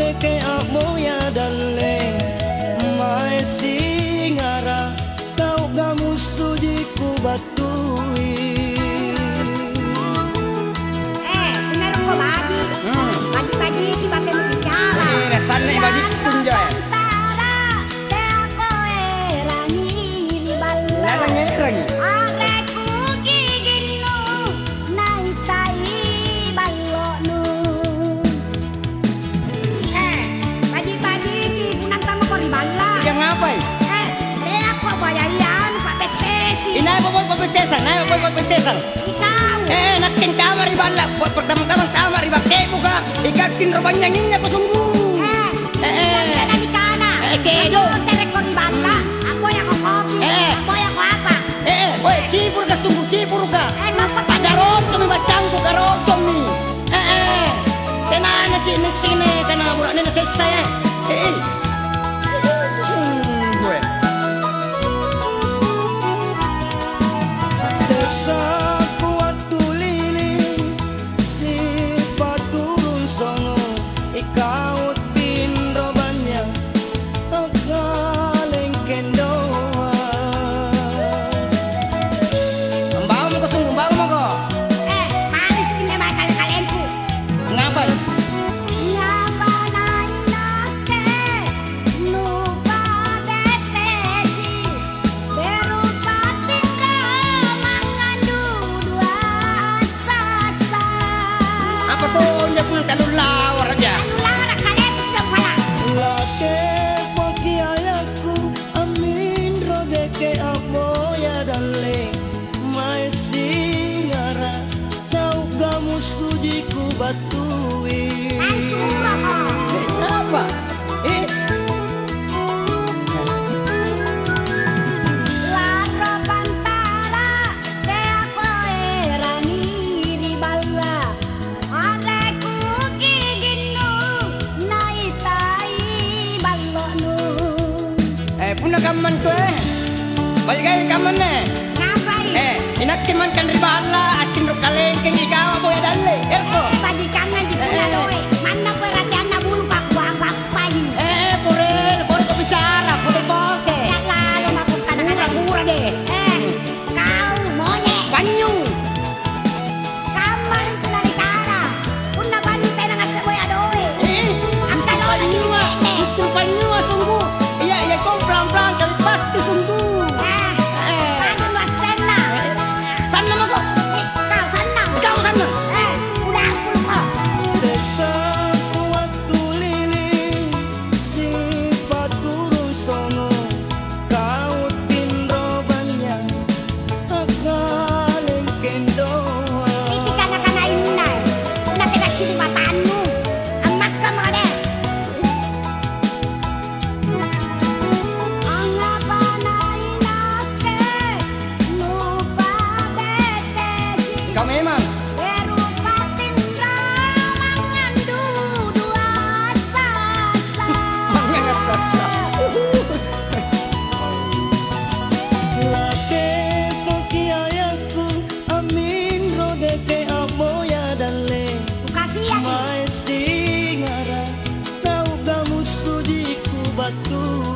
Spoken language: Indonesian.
deke moya dalle mai singara kau gamu sujiku batui. Bener kok bagi. Bagi-bagi dipakai bicara. Rasanya bagi punjai. Pentesan. Nakin kamar ibala, pertama-tama kamar ibake buka, ikakin robanyanginnya ko sungguh. Ada di kana. Kedo. Terekor ibala. Aku yang kopi. Aku yang apa? Boy, cipur ka sungguh cipur ka. Ada rotom ibacang ko ka rotom ni. Tenana cini sini kana burak nena selesai. Sujiku batui. Apa? Ladro pantara te aku erani di bala. Adeku giginu naitai balonu. Punya kaman tu balik lagi kaman Ngapain? Inakin man kan ribala, akin ro kalengkeng ikaw boya dalle. Erko. Bagi kangen di pulau doy. Mana perhatian na bulu pak buang payu. Purel ko bicara, purel boke. Ya lalu makuk kadang-kadang Murah deh. kau monyet. Banyu. Kamar itu dari cara. Punna banyu tena ngasih boya doy. Angka doy lagi. Justru banyu sungguh. Iya kau pelan-pelan tapi pasti sungguh. Banyu luas sena. Sana mah kok. Kau senang. Kau sana. Udah aku kok. Sesaku waktu lili sifat turun sono kau tindro banyak akaleng kendoa. Iki kana-kana inay. Una kena sini matanmu. Amak ka mga deh. Angapa nainake lupa betesi. Kau memang. Berupa tindra mangandu dua sasa. Mangangat sasa. Lake poki ayaku amin rodeke moya dalle Kasih ya. mai singara kau gamu sujiku batu.